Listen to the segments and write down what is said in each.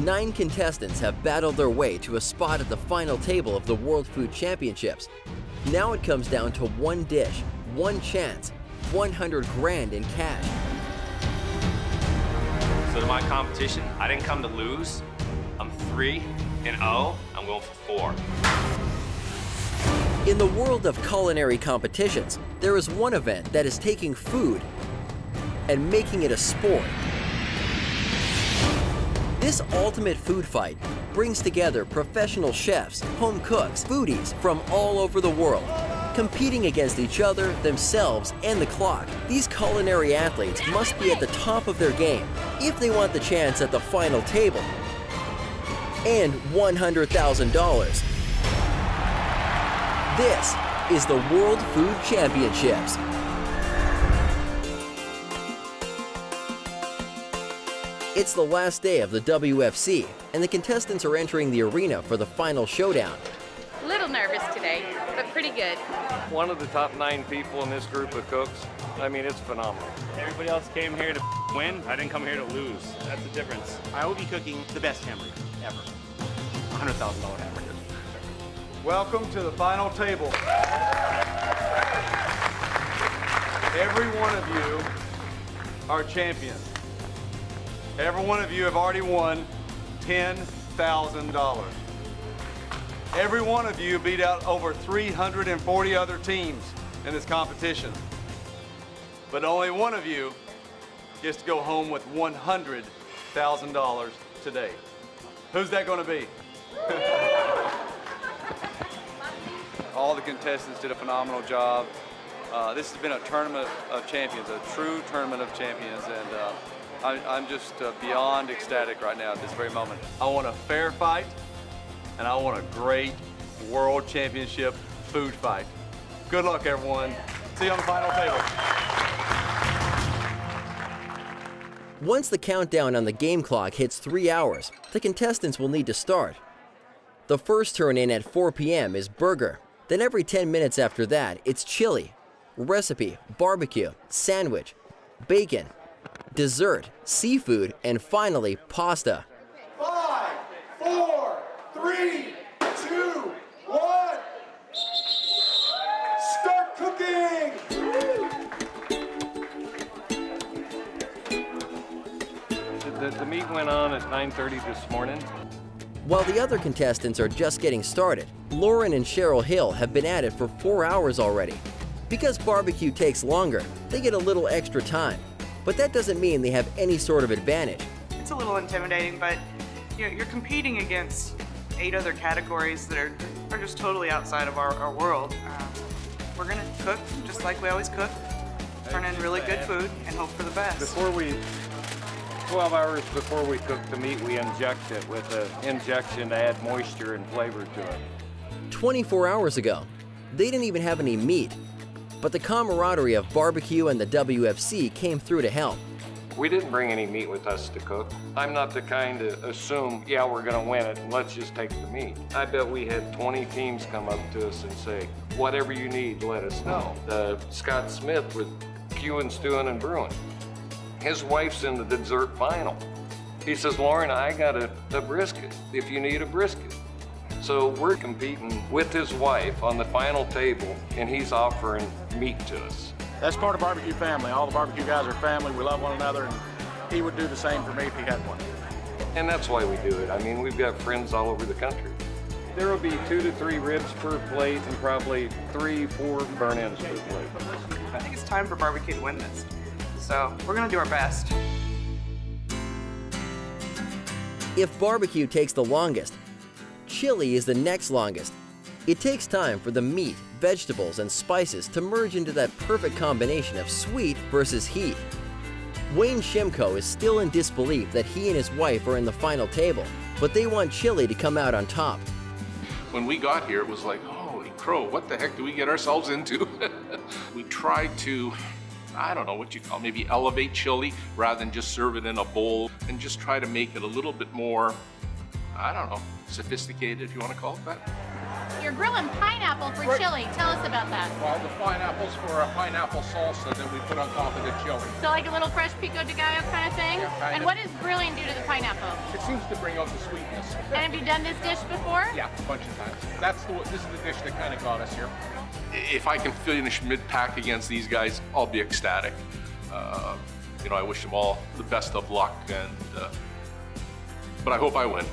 9 contestants have battled their way to a spot at the final table of the World Food Championships. Now it comes down to one dish, one chance, 100 grand in cash. So to my competition, I didn't come to lose. I'm 3-0. I'm going for 4. In the world of culinary competitions, there is one event that is taking food and making it a sport. This ultimate food fight brings together professional chefs, home cooks, foodies from all over the world, competing against each other, themselves, and the clock. These culinary athletes must be at the top of their game if they want the chance at the final table and $100,000. This is the World Food Championships. It's the last day of the WFC, and the contestants are entering the arena for the final showdown. A little nervous today, but pretty good. One of the top 9 people in this group of cooks. I mean, it's phenomenal. Everybody else came here to win. I didn't come here to lose. That's the difference. I will be cooking the best hamburger ever. $100,000 hamburger. Welcome to the final table. Every one of you are champions. Every one of you have already won $10,000. Every one of you beat out over 340 other teams in this competition. But only one of you gets to go home with $100,000 today. Who's that going to be? All the contestants did a phenomenal job. This has been a tournament of champions, a true tournament of champions, and I'm just beyond ecstatic right now at this very moment. I want a fair fight, and I want a great World Championship food fight. Good luck, everyone. See you on the final table. Once the countdown on the game clock hits 3 hours, the contestants will need to start. The first turn in at 4 p.m. is burger. Then every 10 minutes after that, it's chili, recipe, barbecue, sandwich, bacon, dessert, seafood, and finally, pasta. 5, 4, 3, 2, 1. Start cooking! The meat went on at 9:30 this morning. While the other contestants are just getting started, Lauren and Cheryl Hill have been at it for 4 hours already. Because barbecue takes longer, they get a little extra time. But that doesn't mean they have any sort of advantage. It's a little intimidating, but you're competing against 8 other categories that are just totally outside of our world. We're gonna cook just like we always cook, turn in really good food, and hope for the best. 12 hours before we cook the meat, we inject it with an injection to add moisture and flavor to it. 24 hours ago, they didn't even have any meat. But the camaraderie of barbecue and the WFC came through to help. We didn't bring any meat with us to cook. I'm not the kind to assume, yeah, we're gonna win it, and let's just take the meat. I bet we had 20 teams come up to us and say, whatever you need, let us know. Scott Smith with Queuing, Stewing, and Brewing. His wife's in the dessert final. He says, Lauren, I got a brisket, if you need a brisket. So we're competing with his wife on the final table, and he's offering meat to us. That's part of barbecue family. All the barbecue guys are family. We love one another, and he would do the same for me if he had one. And that's why we do it. I mean, we've got friends all over the country. There will be 2 to 3 ribs per plate and probably 3-4 burn-ins per plate. I think it's time for barbecue to win this. So we're gonna do our best. If barbecue takes the longest, chili is the next longest. It takes time for the meat, vegetables, and spices to merge into that perfect combination of sweet versus heat. Wayne Shimko is still in disbelief that he and his wife are in the final table, but they want chili to come out on top. When we got here, it was like, holy crow, what the heck do we get ourselves into? We tried to, I don't know what you call, maybe elevate chili rather than just serve it in a bowl and just try to make it a little bit more, I don't know, sophisticated, if you want to call it that. You're grilling pineapple for chili. Tell us about that. Well, the pineapples for a pineapple salsa that we put on top of the chili. So like a little fresh pico de gallo kind of thing? Yeah, kind and of. what does grilling do to the pineapple? It's seems to bring out the sweetness. And have you done this dish before? Yeah, a bunch of times. This is the dish that kind of got us here. If I can finish mid-pack against these guys, I'll be ecstatic. You know, I wish them all the best of luck, and but I hope I win.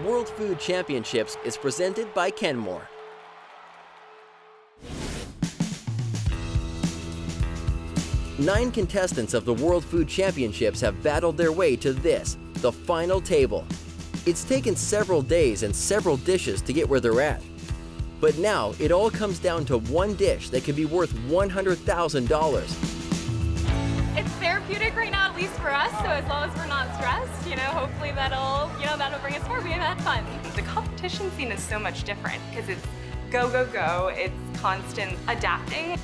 World Food Championships is presented by Kenmore. Nine contestants of the World Food Championships have battled their way to this, the final table. It's taken several days and several dishes to get where they're at. But now it all comes down to one dish that could be worth $100,000. It's therapeutic right now, at least for us, so as long as we're not stressed, hopefully that'll bring us forward. We've had fun. The competition scene is so much different because it's go, go, go. It's constant adapting.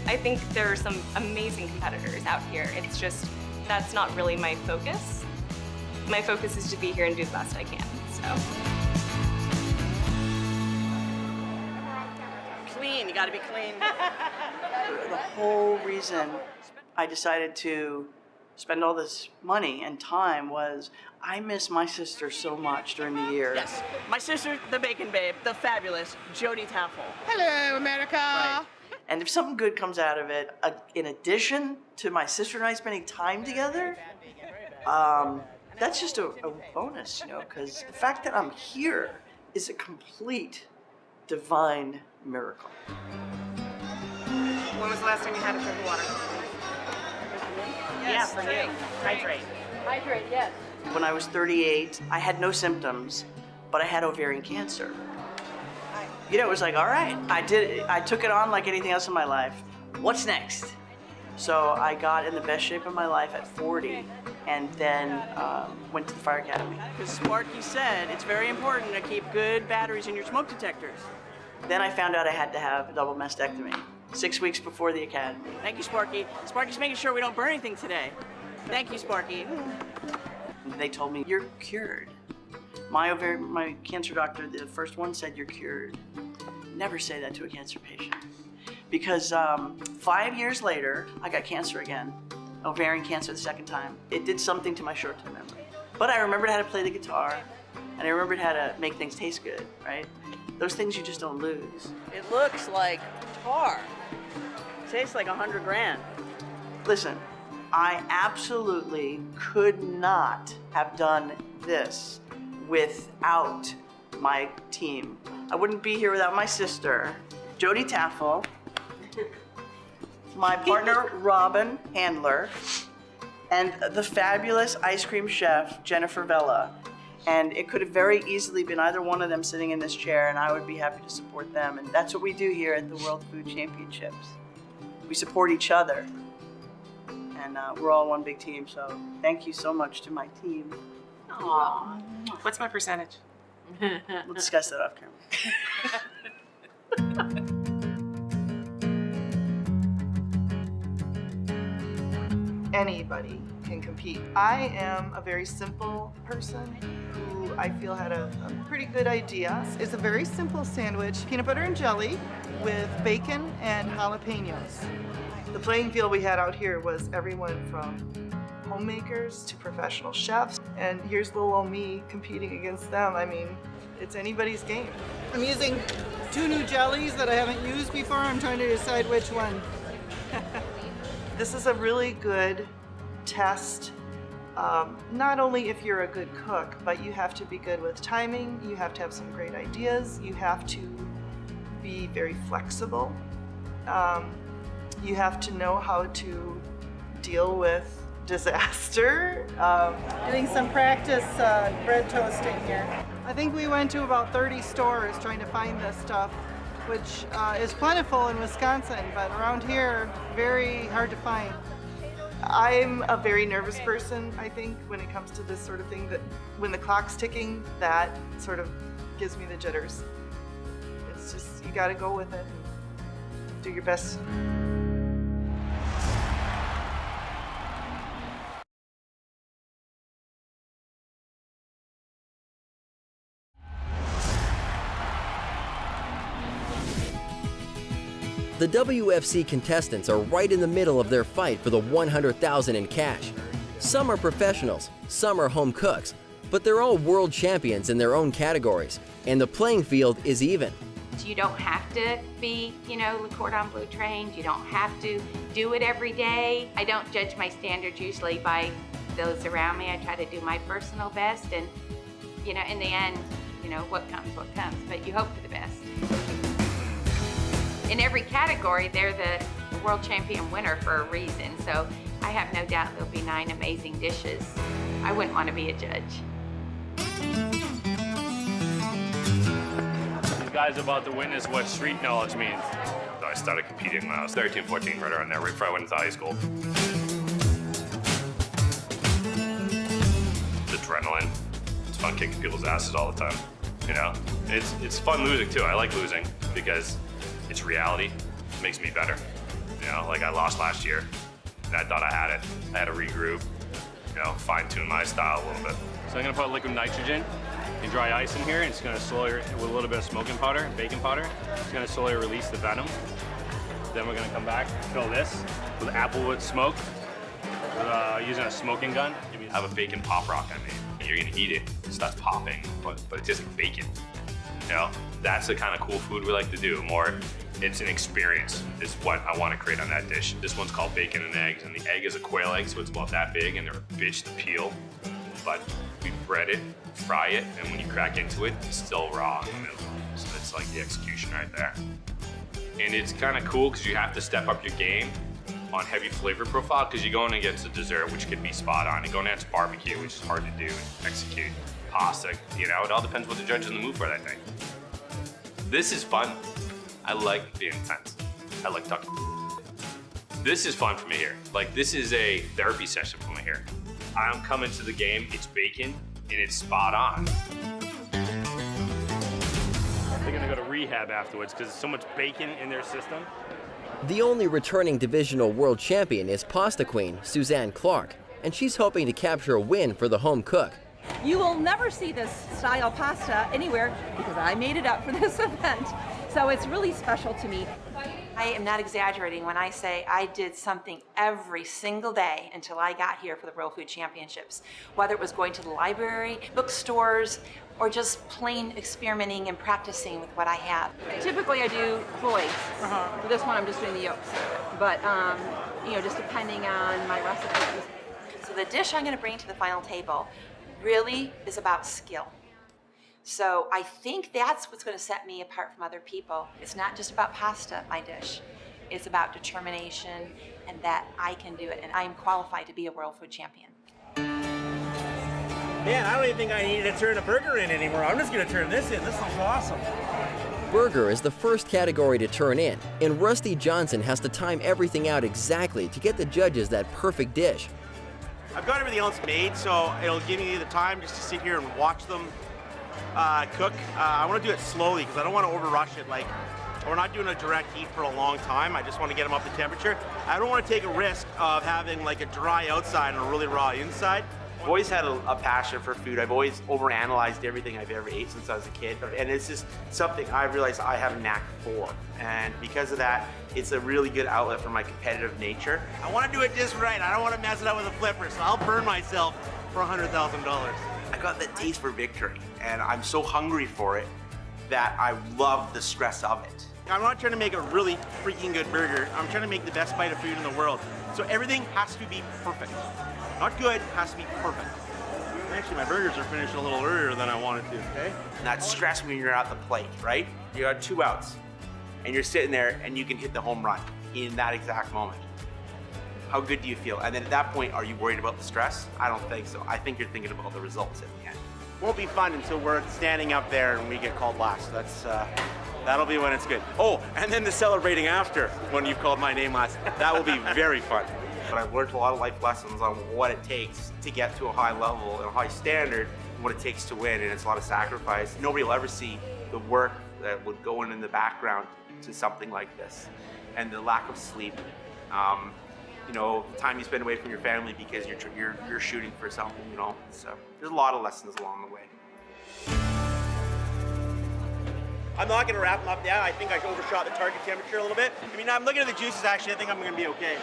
I think there are some amazing competitors out here. It's just, that's not really my focus. My focus is to be here and do the best I can, so. Clean, you gotta be clean. The whole reason I decided to spend all this money and time was I miss my sister so much during the year. Yes, my sister, the bacon babe, the fabulous Jody Taffel. Hello, America. Right. And if something good comes out of it, in addition to my sister and I spending time together, that's just a bonus, because the fact that I'm here is a complete divine miracle. When was the last time you had a drink of water? Yes, for you. Hydrate. Hydrate, yes. When I was 38, I had no symptoms, but I had ovarian cancer. It was like, all right, I took it on like anything else in my life. What's next? So I got in the best shape of my life at 40 and then went to the fire academy. Because Sparky said it's very important to keep good batteries in your smoke detectors. Then I found out I had to have a double mastectomy 6 weeks before the academy. Thank you, Sparky. Sparky's making sure we don't burn anything today. Thank you, Sparky. And they told me, you're cured. My cancer doctor, the first one, said you're cured. Never say that to a cancer patient. Because 5 years later, I got cancer again. Ovarian cancer the second time. It did something to my short-term memory. But I remembered how to play the guitar, and I remembered how to make things taste good, right? Those things you just don't lose. It looks like tar. Tastes like 100 grand. Listen, I absolutely could not have done this without my team. I wouldn't be here without my sister, Jody Taffel, my partner, Robin Handler, and the fabulous ice cream chef, Jennifer Vella. And it could have very easily been either one of them sitting in this chair, and I would be happy to support them. And that's what we do here at the World Food Championships. We support each other. And we're all one big team, so thank you so much to my team. Aww. What's my percentage? We'll discuss that off camera. Anybody can compete. I am a very simple person who I feel had a pretty good idea. It's a very simple sandwich, peanut butter and jelly with bacon and jalapenos. The playing field we had out here was everyone from homemakers to professional chefs, and here's little old me competing against them. I mean, it's anybody's game. I'm using 2 new jellies that I haven't used before. I'm trying to decide which one. This is a really good test, not only if you're a good cook, but you have to be good with timing, you have to have some great ideas, you have to be very flexible, you have to know how to deal with disaster. Getting some practice bread toasting here. I think we went to about 30 stores trying to find this stuff, which is plentiful in Wisconsin, but around here, very hard to find. I'm a very nervous person, I think, when it comes to this sort of thing, that when the clock's ticking, that sort of gives me the jitters. It's just, you gotta go with it and do your best. The WFC contestants are right in the middle of their fight for the $100,000 in cash. Some are professionals, some are home cooks, but they're all world champions in their own categories, and the playing field is even. You don't have to be, Le Cordon Bleu trained. You don't have to do it every day. I don't judge my standards usually by those around me. I try to do my personal best, and, in the end, what comes, but you hope for the best. In every category, they're the world champion winner for a reason, so I have no doubt there'll be 9 amazing dishes. I wouldn't want to be a judge. These guys about to witness what street knowledge means. So I started competing when I was 13, 14, right around there, right before I went into high school. It's adrenaline. It's fun kicking people's asses all the time. It's fun losing too. I like losing because it's reality. It makes me better. Like I lost last year and I thought I had it. I had to regroup, fine-tune my style a little bit. So I'm gonna put liquid nitrogen and dry ice in here, and it's gonna slowly, with a little bit of smoking powder, baking powder, it's gonna slowly release the venom. Then we're gonna come back, fill this with applewood smoke, using a smoking gun. I have a bacon pop rock I made. And you're gonna eat it, it starts popping, but it's just like bacon. That's the kind of cool food we like to do. More, it's an experience, is what I want to create on that dish. This one's called bacon and eggs, and the egg is a quail egg, so it's about that big, and they're a bitch to peel. But we bread it, fry it, and when you crack into it, it's still raw in the middle. So it's like the execution right there. And it's kind of cool because you have to step up your game on heavy flavor profile because you're going against a dessert, which could be spot on. You're going against barbecue, which is hard to do and execute. Pasta, it all depends what the judge is in the mood for that day. This is fun. I like being intense. I like talking. This is fun for me here. Like, this is a therapy session for me here. I'm coming to the game, it's bacon, and it's spot on. They're gonna go to rehab afterwards because there's so much bacon in their system. The only returning divisional world champion is pasta queen Suzanne Clark, and she's hoping to capture a win for the home cook. You will never see this style pasta anywhere because I made it up for this event. So it's really special to me. I am not exaggerating when I say I did something every single day until I got here for the World Food Championships. Whether it was going to the library, bookstores, or just plain experimenting and practicing with what I have. Typically I do cloys. For this one I'm just doing the yolks. But just depending on my recipes. So the dish I'm gonna bring to the final table really is about skill. So I think that's what's going to set me apart from other people. It's not just about pasta, my dish. It's about determination and that I can do it, and I am qualified to be a world food champion. Man, I don't even think I need to turn a burger in anymore. I'm just going to turn this in. This looks awesome. Burger is the first category to turn in, and Rusty Johnson has to time everything out exactly to get the judges that perfect dish. I've got everything else made, so it'll give me the time just to sit here and watch them cook. I want to do it slowly because I don't want to overrush it. Like, we're not doing a direct heat for a long time. I just want to get them up to temperature. I don't want to take a risk of having like a dry outside and a really raw inside. I've always had a passion for food. I've always overanalyzed everything I've ever ate since I was a kid. And it's just something I realized I have a knack for. And because of that, it's a really good outlet for my competitive nature. I want to do it just right. I don't want to mess it up with a flipper, so I'll burn myself for $100,000. I got that taste for victory, and I'm so hungry for it that I love the stress of it. I'm not trying to make a really freaking good burger. I'm trying to make the best bite of food in the world. So everything has to be perfect. Not good, has to be perfect. Actually, my burgers are finished a little earlier than I wanted to, okay? And that stress when you're at the plate, right? You got 2 outs, and you're sitting there, and you can hit the home run in that exact moment. How good do you feel? And then at that point, are you worried about the stress? I don't think so. I think you're thinking about the results at the end. Won't be fun until we're standing up there and we get called last. That'll be when it's good. Oh, and then the celebrating after when you've called my name last. That will be very fun. But I've learned a lot of life lessons on what it takes to get to a high level and a high standard, and what it takes to win, and it's a lot of sacrifice. Nobody will ever see the work that would go in the background to something like this, and the lack of sleep. The time you spend away from your family because you're shooting for something, So there's a lot of lessons along the way. I'm not gonna wrap them up yet. I think I overshot the target temperature a little bit. I mean, I'm looking at the juices actually. I think I'm gonna be okay.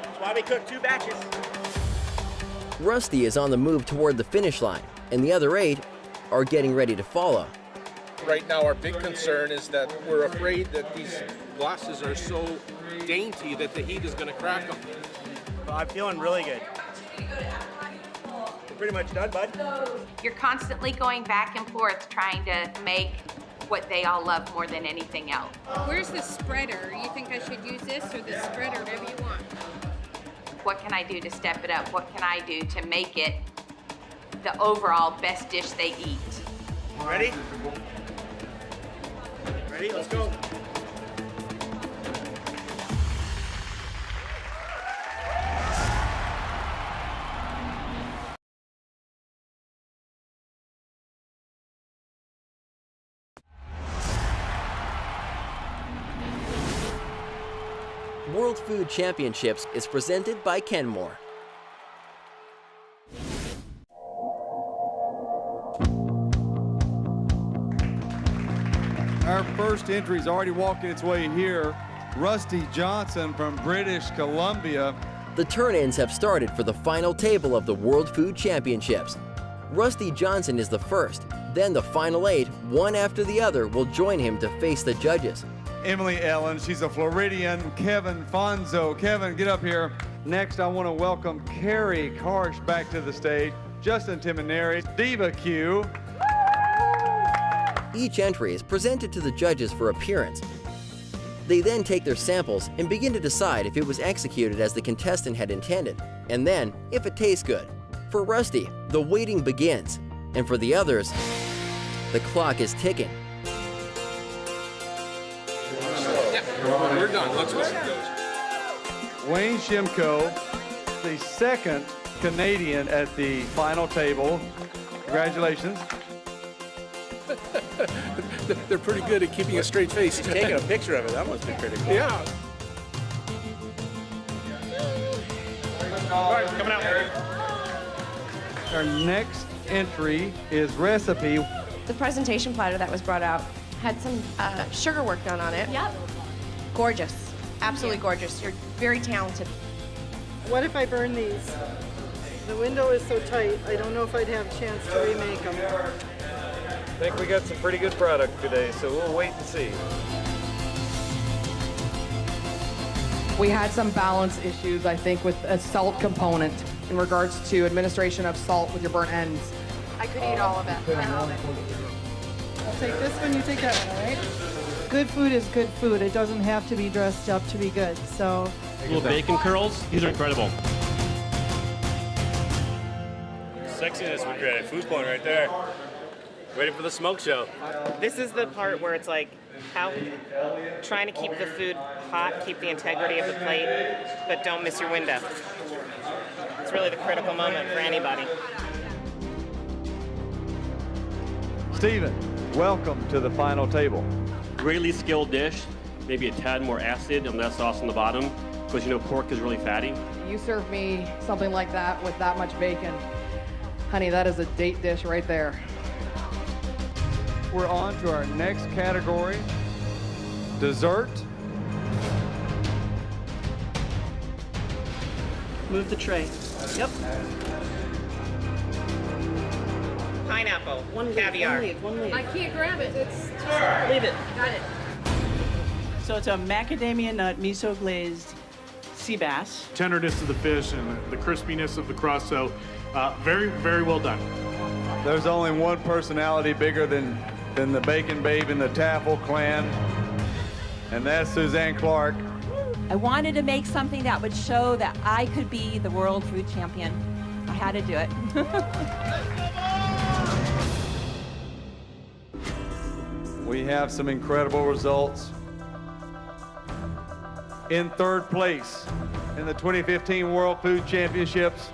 That's why we cook 2 batches. Rusty is on the move toward the finish line, and the other 8 are getting ready to follow. Right now, our big concern is that we're afraid that these glasses are so dainty that the heat is going to crack them. I'm feeling really good. We're pretty much done, bud. You're constantly going back and forth trying to make what they all love more than anything else. Where's the spreader? You think I should use this or the spreader, whatever you want? What can I do to step it up? What can I do to make it the overall best dish they eat? Ready? Ready? Let's go. World Food Championships is presented by Kenmore. Our first entry is already walking its way here. Rusty Johnson from British Columbia. The turn-ins have started for the final table of the World Food Championships. Rusty Johnson is the first. Then the final 8, one after the other, will join him to face the judges. Emily Ellen, she's a Floridian. Kevin Fonzo. Kevin, get up here. Next, I want to welcome Carrie Karsh back to the stage. Justin Timoneri, Diva Q. Each entry is presented to the judges for appearance. They then take their samples and begin to decide if it was executed as the contestant had intended, and then if it tastes good. For Rusty, the waiting begins, and for the others, the clock is ticking. We're done. Let's go. Wayne Shimko, the second Canadian at the final table. Congratulations. They're pretty good at keeping a straight face. Just taking a picture of it. That must be pretty cool. Yeah. All right, coming out. Our next entry is recipe. The presentation platter that was brought out had some sugar work done on it. Yep. Gorgeous. Absolutely gorgeous. You're very talented. What if I burn these? The window is so tight, I don't know if I'd have a chance to remake them. I think we got some pretty good product today, so we'll wait and see. We had some balance issues, I think, with a salt component in regards to administration of salt with your burnt ends. I could eat all of it. I love it. I'll take this one, you take that one, all right? Good food is good food. It doesn't have to be dressed up to be good, so. Little bacon curls, these are incredible. Sexiness we created. Food porn right there. Ready for the smoke show. This is the part where it's like how trying to keep the food hot, keep the integrity of the plate, but don't miss your window. It's really the critical moment for anybody. Stephen, welcome to the final table. Greatly skilled dish, maybe a tad more acid on that sauce on the bottom, because you know pork is really fatty. You serve me something like that with that much bacon. Honey, that is a date dish right there. We're on to our next category, dessert. Move the tray. Yep. Pineapple, caviar. One leaf. I can't grab it. It's Leave it. got it. So it's a macadamia nut miso glazed sea bass. Tenderness of the fish and the crispiness of the crust, so very, very well done. There's only one personality bigger than the Bacon Babe and the Taffel clan, and that's Suzanne Clark. I wanted to make something that would show that I could be the world food champion. I had to do it. We have some incredible results. In third place in the 2015 World Food Championships,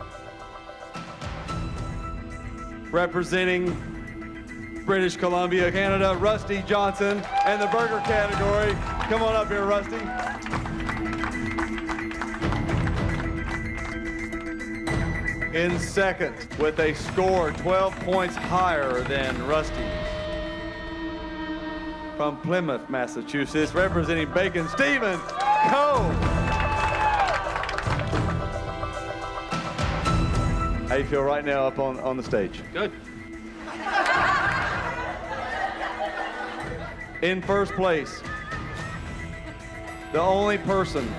representing British Columbia, Canada, Rusty Johnson, and the burger category. Come on up here, Rusty. in second with a score 12 points higher than Rusty. From Plymouth, Massachusetts, representing Bacon, Stephen Coe. How you feel right now up on the stage? Good. In first place, the only person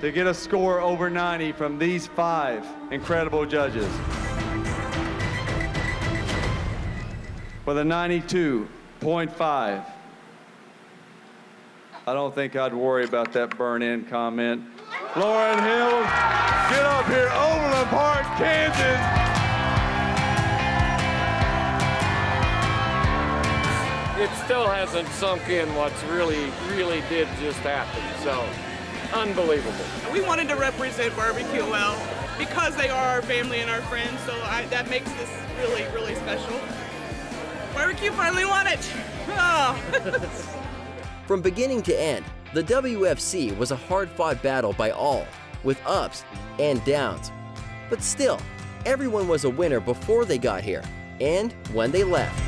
to get a score over 90 from these 5 incredible judges. With a 92.5. I don't think I'd worry about that burn-in comment. Lauren Hill, get up here, Overland Park, Kansas. It still hasn't sunk in what's really did just happen, so unbelievable. We wanted to represent barbecue well because they are our family and our friends, so that makes this really, really special. Barbecue finally won it. Oh. From beginning to end, the WFC was a hard-fought battle by all, with ups and downs. But still, everyone was a winner before they got here and when they left.